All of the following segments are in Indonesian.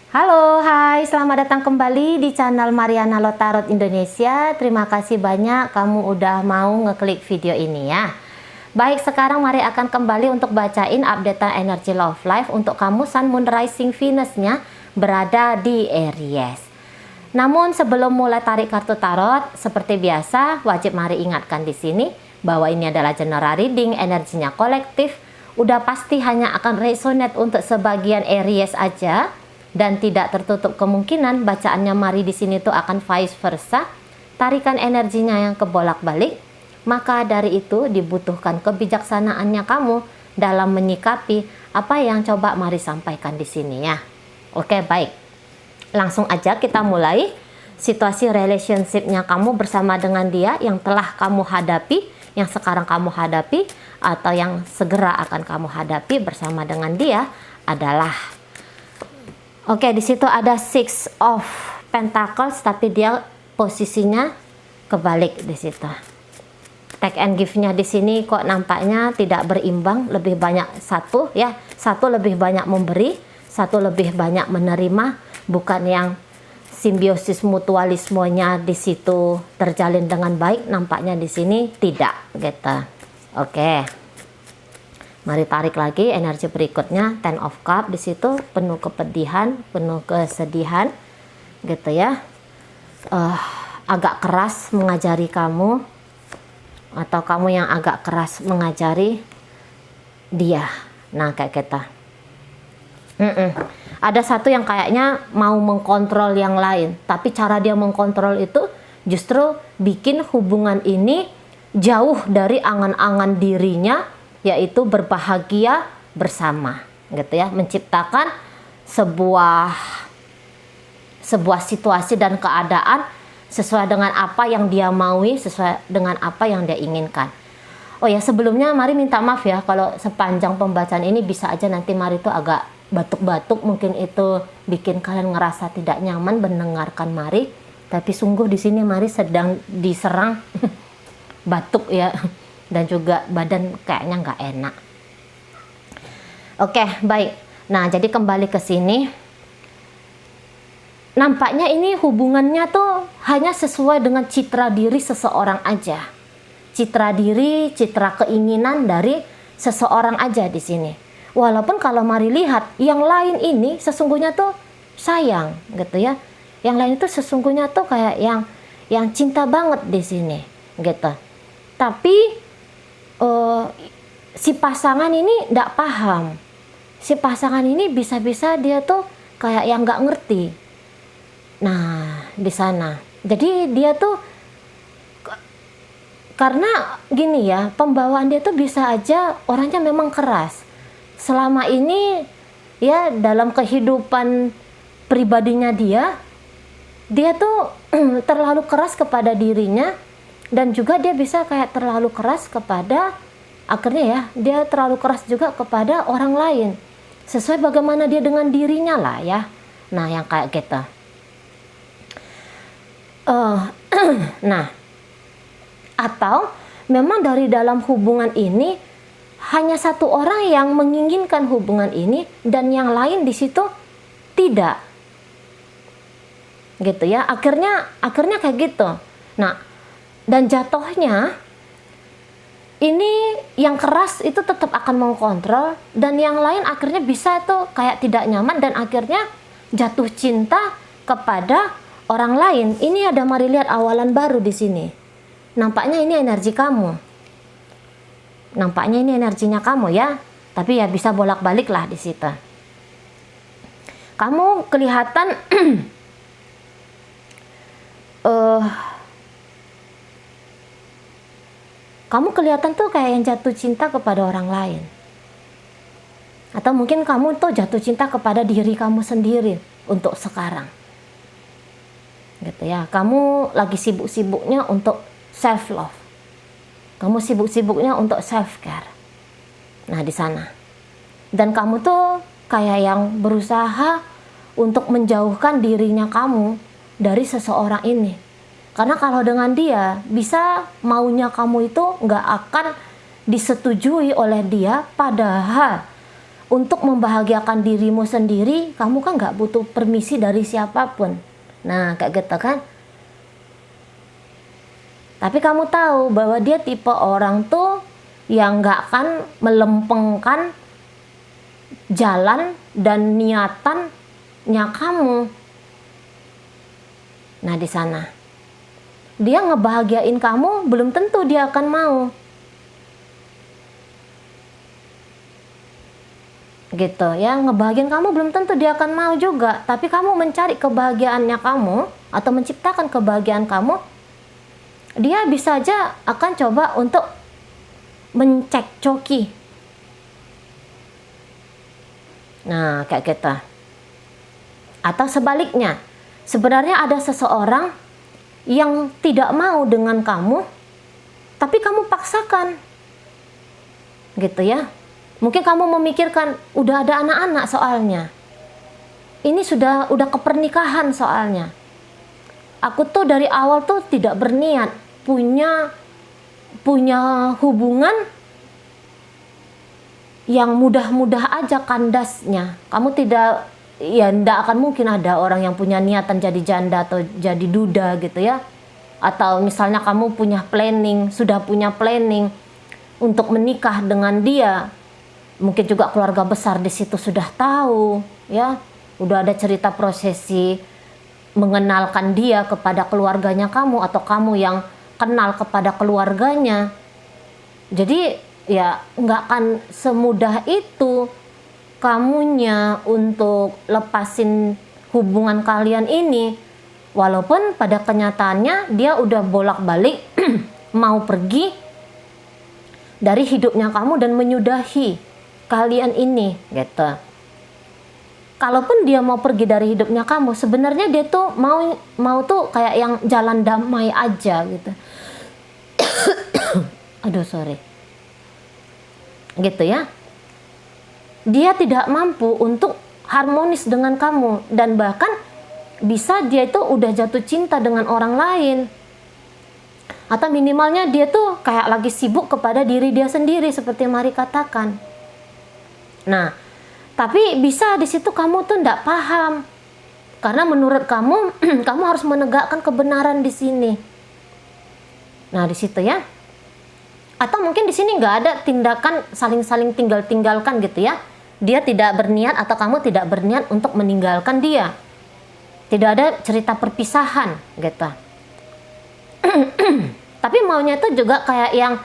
Halo, hai, selamat datang kembali di channel Mariana Lotarot Indonesia. Terima kasih banyak kamu udah mau ngeklik video ini ya. Baik, sekarang mari akan kembali untuk bacain updatean energi love life untuk kamu Sun, Moon, Rising, Venus-nya berada di Aries. Namun sebelum mulai tarik kartu tarot, seperti biasa wajib mari ingatkan di sini bahwa ini adalah general reading, energinya kolektif, udah pasti hanya akan resonate untuk sebagian Aries aja. Dan tidak tertutup kemungkinan bacaannya mari di sini tuh akan vice versa, tarikan energinya yang kebolak-balik. Maka dari itu dibutuhkan kebijaksanaannya kamu dalam menyikapi apa yang coba mari sampaikan di sini ya. Oke, baik. Langsung aja kita mulai situasi relationship-nya kamu bersama dengan dia yang telah kamu hadapi, yang sekarang kamu hadapi, atau yang segera akan kamu hadapi bersama dengan dia adalah oke, di situ ada Six of Pentacles, tapi dia posisinya kebalik di situ. Take and give-nya di sini kok nampaknya tidak berimbang, lebih banyak satu ya, satu lebih banyak memberi, satu lebih banyak menerima, bukan yang simbiosis mutualismenya di situ terjalin dengan baik, nampaknya di sini tidak gitu. Oke. Mari tarik lagi energi berikutnya, Ten of Cup di situ penuh kepedihan, penuh kesedihan, gitu ya. Agak keras mengajari kamu, atau kamu yang agak keras mengajari dia. Nah, kayak kita. Ada satu yang kayaknya mau mengkontrol yang lain, tapi cara dia mengkontrol itu justru bikin hubungan ini jauh dari angan-angan dirinya, yaitu berbahagia bersama gitu ya, menciptakan sebuah situasi dan keadaan sesuai dengan apa yang dia maui, sesuai dengan apa yang dia inginkan. Oh ya, sebelumnya mari minta maaf ya kalau sepanjang pembacaan ini bisa aja nanti mari itu agak batuk-batuk, mungkin itu bikin kalian ngerasa tidak nyaman mendengarkan mari, tapi sungguh di sini mari sedang diserang batuk ya, dan juga badan kayaknya nggak enak. Oke, baik. Nah, jadi kembali ke sini. Nampaknya ini hubungannya tuh hanya sesuai dengan citra diri seseorang aja. Citra diri, citra keinginan dari seseorang aja di sini. Walaupun kalau mari lihat, yang lain ini sesungguhnya tuh sayang gitu ya. Yang lain itu sesungguhnya tuh kayak yang cinta banget di sini gitu. Tapi si pasangan ini tidak paham. Si pasangan ini bisa-bisa dia tuh kayak yang nggak ngerti. Nah, di sana. Jadi dia tuh karena gini ya, pembawaan dia tuh bisa aja orangnya memang keras. Selama ini ya dalam kehidupan pribadinya dia tuh terlalu keras kepada dirinya. Dan juga dia bisa kayak terlalu keras kepada, akhirnya ya, dia terlalu keras juga kepada orang lain. Sesuai bagaimana dia dengan dirinya lah ya. Nah, yang kayak gitu. Nah, atau memang dari dalam hubungan ini, hanya satu orang yang menginginkan hubungan ini, dan yang lain di situ tidak. Gitu ya, akhirnya kayak gitu. Nah, dan jatuhnya ini yang keras itu tetap akan mengkontrol, dan yang lain akhirnya bisa tuh kayak tidak nyaman dan akhirnya jatuh cinta kepada orang lain. Ini ada mari lihat awalan baru di sini. Nampaknya ini energi kamu. Nampaknya ini energinya kamu ya. Tapi ya bisa bolak-balik lah di situ. Kamu kelihatan kamu kelihatan tuh kayak yang jatuh cinta kepada orang lain. Atau mungkin kamu tuh jatuh cinta kepada diri kamu sendiri untuk sekarang. Gitu ya. Kamu lagi sibuk-sibuknya untuk self love. Kamu sibuk-sibuknya untuk self care. Nah, di sana. Dan kamu tuh kayak yang berusaha untuk menjauhkan dirinya kamu dari seseorang ini. Karena kalau dengan dia, bisa maunya kamu itu nggak akan disetujui oleh dia, padahal untuk membahagiakan dirimu sendiri, kamu kan nggak butuh permisi dari siapapun. Nah, kayak gitu kan. Tapi kamu tahu bahwa dia tipe orang tuh yang nggak akan melempengkan jalan dan niatannya kamu. Nah, di sana dia ngebahagiain kamu, belum tentu dia akan mau. Gitu ya, ngebahagiain kamu belum tentu dia akan mau juga. Tapi kamu mencari kebahagiaannya kamu atau menciptakan kebahagiaan kamu, dia bisa aja akan coba untuk mencekcoki. Nah, kayak gitu. Atau sebaliknya, sebenarnya ada seseorang yang tidak mau dengan kamu, tapi kamu paksakan. Gitu ya. Mungkin kamu memikirkan, udah ada anak-anak soalnya. Ini udah kepernikahan soalnya. Aku tuh dari awal tuh tidak berniat punya hubungan yang mudah-mudah aja kandasnya. Kamu tidak akan mungkin ada orang yang punya niatan jadi janda atau jadi duda gitu ya. Atau misalnya kamu sudah punya planning untuk menikah dengan dia. Mungkin juga keluarga besar di situ sudah tahu ya. Udah ada cerita prosesi mengenalkan dia kepada keluarganya kamu atau kamu yang kenal kepada keluarganya. Jadi ya nggak akan semudah itu kamunya untuk lepasin hubungan kalian ini, walaupun pada kenyataannya dia udah bolak-balik mau pergi dari hidupnya kamu dan menyudahi kalian ini gitu. Kalaupun dia mau pergi dari hidupnya kamu, sebenarnya dia tuh mau tuh kayak yang jalan damai aja gitu. Aduh, sorry. Gitu ya. Dia tidak mampu untuk harmonis dengan kamu, dan bahkan bisa dia itu udah jatuh cinta dengan orang lain. Atau minimalnya dia tuh kayak lagi sibuk kepada diri dia sendiri seperti Mari katakan. Nah, tapi bisa di situ kamu tuh nggak paham. Karena menurut kamu, kamu harus menegakkan kebenaran di sini. Nah, di situ ya. Atau mungkin di sini nggak ada tindakan saling-saling tinggalkan gitu ya. Dia tidak berniat atau kamu tidak berniat untuk meninggalkan dia. Tidak ada cerita perpisahan gitu. Tapi maunya itu juga kayak yang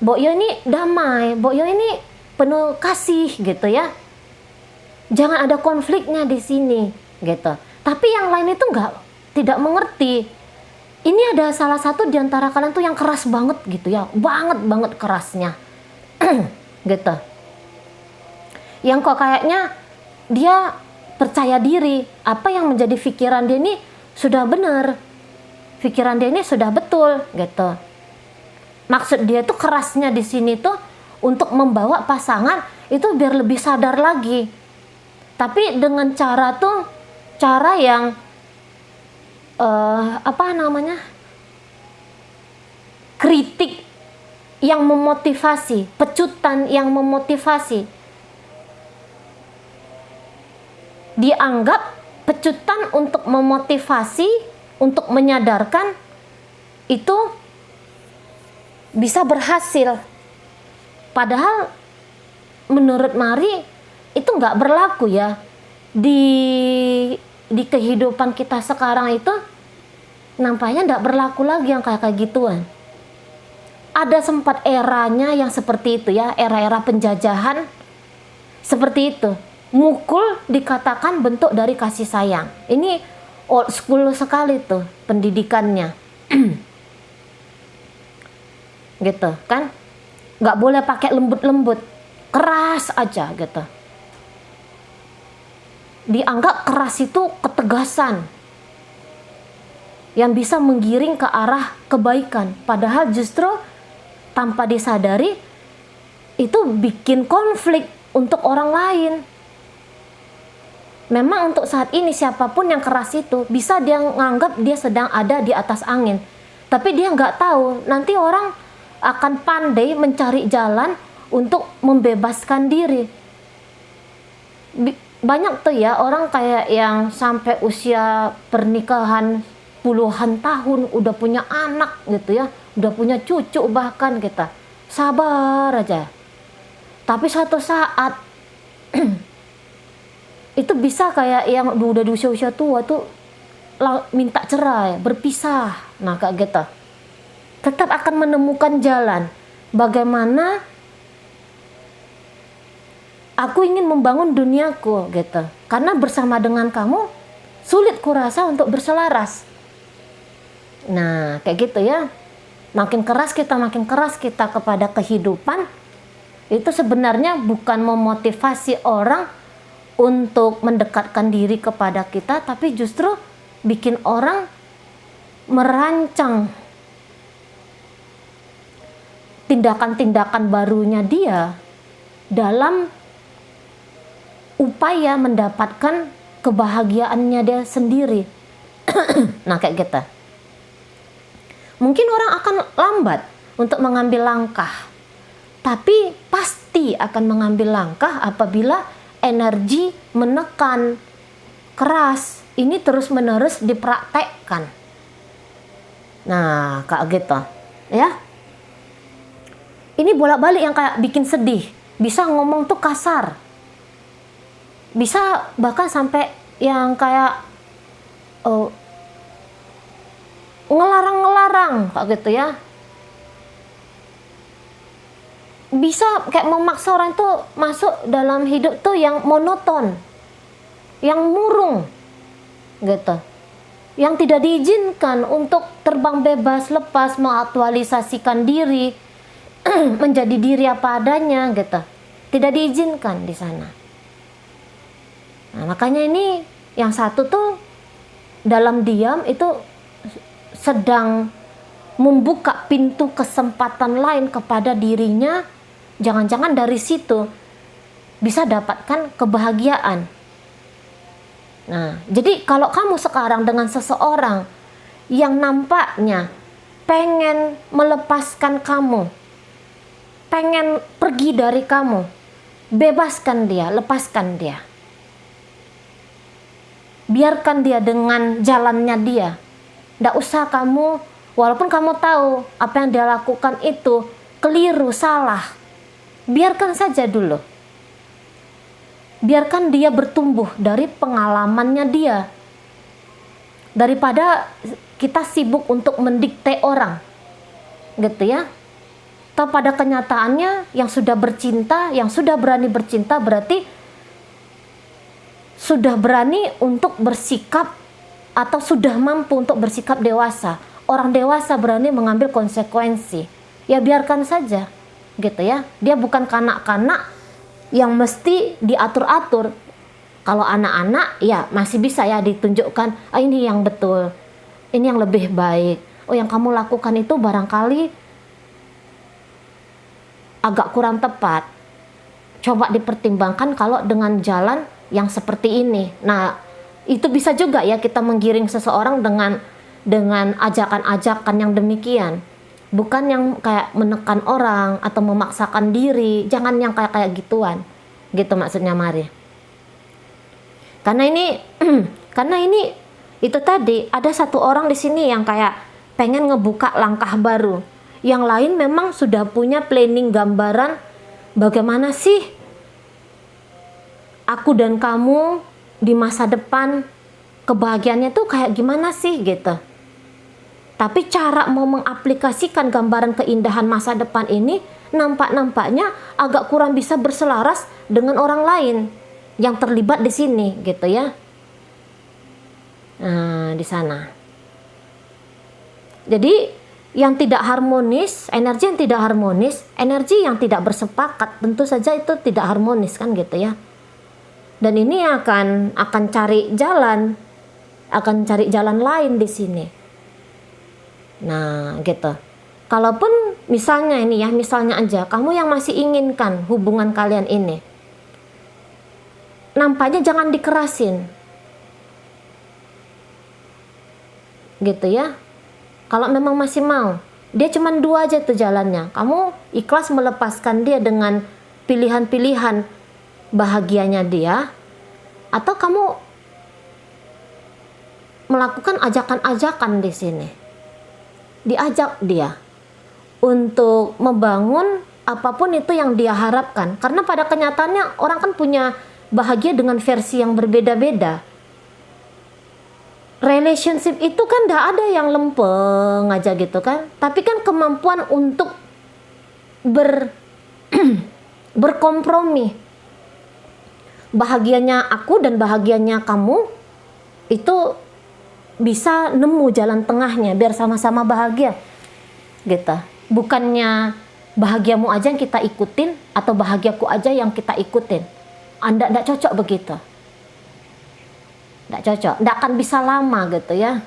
Bokyo ini damai, Bokyo ini penuh kasih gitu ya. Jangan ada konfliknya di sini gitu. Tapi yang lain itu tidak mengerti. Ini ada salah satu di antara kalian tuh yang keras banget gitu ya, banget kerasnya. Gitu. Yang kok kayaknya dia percaya diri, apa yang menjadi pikiran dia ini sudah benar. Pikiran dia ini sudah betul gitu. Maksud dia tuh kerasnya di sini tuh untuk membawa pasangan itu biar lebih sadar lagi. Tapi dengan cara yang kritik yang memotivasi, pecutan yang memotivasi. Dianggap pecutan untuk memotivasi, untuk menyadarkan, itu bisa berhasil. Padahal menurut Mari itu nggak berlaku ya di kehidupan kita sekarang. Itu nampaknya nggak berlaku lagi yang kayak gituan. Ada sempat eranya yang seperti itu ya, era-era penjajahan seperti itu. Mukul dikatakan bentuk dari kasih sayang. Ini old school sekali tuh pendidikannya. Gitu kan, nggak boleh pakai lembut-lembut, keras aja gitu. Dianggap keras itu ketegasan yang bisa menggiring ke arah kebaikan, padahal justru tanpa disadari itu bikin konflik untuk orang lain. Memang untuk saat ini siapapun yang keras itu bisa dia nganggap dia sedang ada di atas angin, tapi dia nggak tahu nanti orang akan pandai mencari jalan untuk membebaskan diri. banyak tuh ya orang kayak yang sampai usia pernikahan puluhan tahun udah punya anak gitu ya, udah punya cucu bahkan kita. Sabar aja. Tapi suatu saat itu bisa kayak yang udah di usia-usia tua tuh minta cerai, berpisah. Nah kayak gitu. Tetap akan menemukan jalan. Bagaimana aku ingin membangun duniaku gitu. Karena bersama dengan kamu sulit kurasa untuk berselaras. Nah kayak gitu ya. Makin keras kita kepada kehidupan. Itu sebenarnya bukan memotivasi orang untuk mendekatkan diri kepada kita, tapi justru bikin orang merancang tindakan-tindakan barunya dia dalam upaya mendapatkan kebahagiaannya dia sendiri. Nah kayak gitu. Mungkin orang akan lambat untuk mengambil langkah, tapi pasti akan mengambil langkah apabila energi menekan keras ini terus-menerus dipraktekkan. Nah, kayak gitu, ya. Ini bolak-balik yang kayak bikin sedih. Bisa ngomong tuh kasar. Bisa bahkan sampai yang kayak ngelarang-ngelarang kayak gitu ya. Bisa kayak memaksa orang tuh masuk dalam hidup tuh yang monoton, yang murung gitu, yang tidak diizinkan untuk terbang bebas, lepas, mengaktualisasikan diri, menjadi diri apa adanya gitu, tidak diizinkan di sana. Nah, makanya ini yang satu tuh dalam diam itu sedang membuka pintu kesempatan lain kepada dirinya. Jangan-jangan dari situ bisa dapatkan kebahagiaan. Nah, jadi kalau kamu sekarang dengan seseorang yang nampaknya pengen melepaskan kamu, pengen pergi dari kamu, bebaskan dia, lepaskan dia. Biarkan dia dengan jalannya dia. Nggak usah kamu, walaupun kamu tahu apa yang dia lakukan itu keliru, salah. Biarkan saja dulu. Biarkan dia bertumbuh dari pengalamannya dia. Daripada kita sibuk untuk mendikte orang. Gitu ya. Atau pada kenyataannya yang sudah bercinta, yang sudah berani bercinta berarti sudah berani untuk bersikap atau sudah mampu untuk bersikap dewasa. Orang dewasa berani mengambil konsekuensi. Ya biarkan saja. Gitu ya, dia bukan kanak-kanak yang mesti diatur-atur. Kalau anak-anak ya masih bisa ya ditunjukkan, ini yang betul, ini yang lebih baik. Oh yang kamu lakukan itu barangkali agak kurang tepat, coba dipertimbangkan kalau dengan jalan yang seperti ini. Nah itu bisa juga ya kita menggiring seseorang dengan ajakan-ajakan yang demikian. Bukan yang kayak menekan orang atau memaksakan diri. Jangan yang kayak gituan. Gitu maksudnya Mari. Karena ini itu tadi ada satu orang di sini yang kayak pengen ngebuka langkah baru. Yang lain memang sudah punya planning gambaran bagaimana sih aku dan kamu di masa depan, kebahagiaannya tuh kayak gimana sih gitu. Tapi cara mau mengaplikasikan gambaran keindahan masa depan ini nampaknya agak kurang bisa berselaras dengan orang lain yang terlibat di sini gitu ya. Nah, di sana. Jadi yang tidak harmonis, energi yang tidak harmonis, energi yang tidak bersepakat, tentu saja itu tidak harmonis kan gitu ya. Dan ini akan cari jalan lain di sini. Nah gitu. Kalaupun misalnya ini ya, misalnya aja kamu yang masih inginkan hubungan kalian ini, nampaknya jangan dikerasin gitu ya. Kalau memang masih mau, dia cuma dua aja tuh jalannya. Kamu ikhlas melepaskan dia dengan pilihan-pilihan bahagianya dia, Atau kamu melakukan ajakan-ajakan di sini. Diajak dia untuk membangun apapun itu yang dia harapkan. Karena pada kenyataannya orang kan punya bahagia dengan versi yang berbeda-beda. Relationship itu kan gak ada yang lempeng aja gitu kan. Tapi kan kemampuan untuk berkompromi. Bahagianya aku dan bahagianya kamu itu bisa nemu jalan tengahnya biar sama-sama bahagia gitu. Bukannya bahagiamu aja yang kita ikutin atau bahagiaku aja yang kita ikutin. Anda tidak cocok begitu. Tidak cocok, tidak akan bisa lama gitu ya.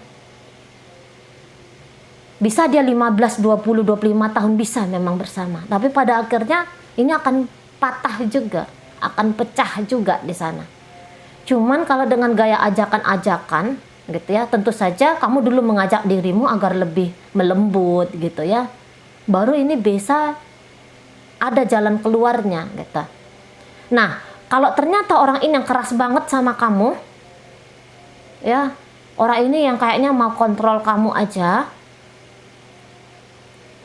Bisa dia 15, 20, 25 tahun bisa memang bersama. Tapi pada akhirnya ini akan patah juga, akan pecah juga di sana. Cuman kalau dengan gaya ajakan-ajakan gitu ya, tentu saja kamu dulu mengajak dirimu agar lebih melembut gitu ya. Baru ini bisa ada jalan keluarnya gitu. Nah, kalau ternyata orang ini yang keras banget sama kamu, ya, orang ini yang kayaknya mau kontrol kamu aja,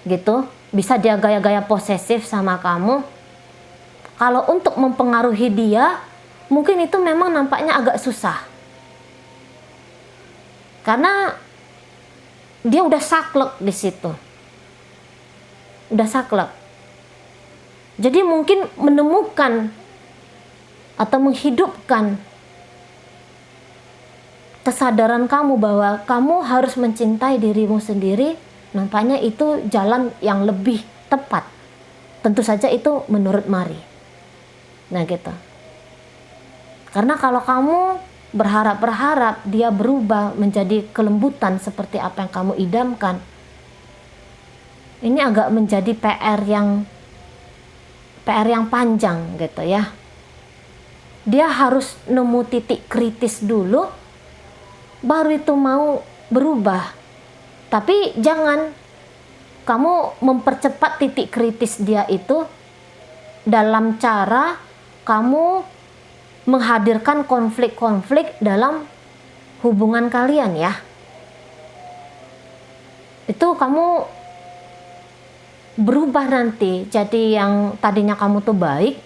gitu, bisa dia gaya-gaya posesif sama kamu. Kalau untuk mempengaruhi dia, mungkin itu memang nampaknya agak susah. Karena dia udah saklek di situ. Udah saklek. Jadi mungkin menemukan atau menghidupkan kesadaran kamu bahwa kamu harus mencintai dirimu sendiri, nampaknya itu jalan yang lebih tepat. Tentu saja itu menurut Mari. Nah gitu. Karena kalau kamu berharap dia berubah menjadi kelembutan seperti apa yang kamu idamkan, ini agak menjadi PR yang panjang gitu ya. Dia harus nemu titik kritis dulu, baru itu mau berubah. Tapi jangan kamu mempercepat titik kritis dia itu dalam cara kamu menghadirkan konflik-konflik dalam hubungan kalian ya. Itu kamu berubah nanti jadi yang tadinya kamu tuh baik,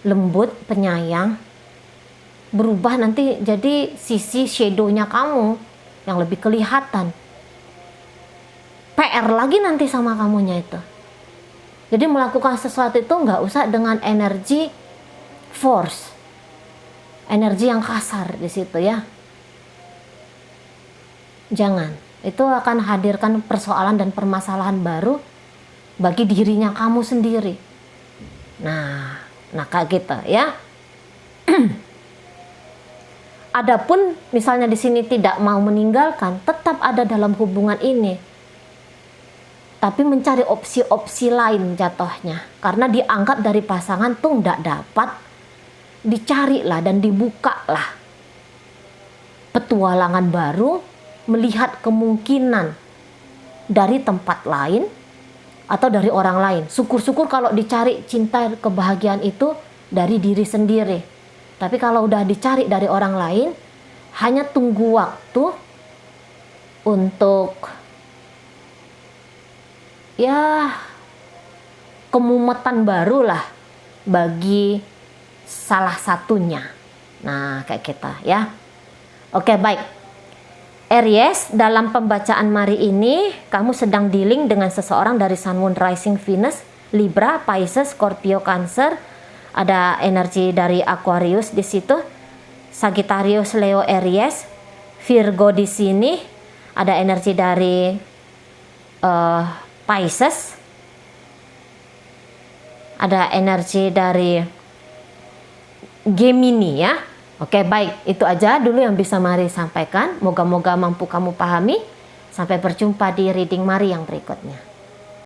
lembut, penyayang, berubah nanti jadi sisi shadownya kamu yang lebih kelihatan. PR lagi nanti sama kamunya itu. Jadi melakukan sesuatu itu nggak usah dengan energi force, energi yang kasar di situ ya. Jangan. Itu akan hadirkan persoalan dan permasalahan baru bagi dirinya kamu sendiri. Nah kayak gitu ya. Adapun misalnya di sini tidak mau meninggalkan, tetap ada dalam hubungan ini, tapi mencari opsi-opsi lain jatuhnya, karena dianggap dari pasangan tuh nggak dapat, dicarilah dan dibukalah petualangan baru, melihat kemungkinan dari tempat lain atau dari orang lain. Syukur-syukur kalau dicari cinta kebahagiaan itu dari diri sendiri. Tapi kalau udah dicari dari orang lain, hanya tunggu waktu untuk ya kemumetan baru lah bagi salah satunya. Nah kayak kita ya. Oke baik, Aries, dalam pembacaan Mari ini kamu sedang dealing dengan seseorang dari Sun, Moon, Rising, Venus, Libra, Pisces, Scorpio, Cancer. Ada energi dari Aquarius di situ, Sagittarius, Leo, Aries, Virgo di sini. Ada energi dari Pisces. Ada energi dari Gemini ya. Oke baik, itu aja dulu yang bisa Mari sampaikan. Moga-moga mampu kamu pahami. Sampai berjumpa di reading Mari yang berikutnya.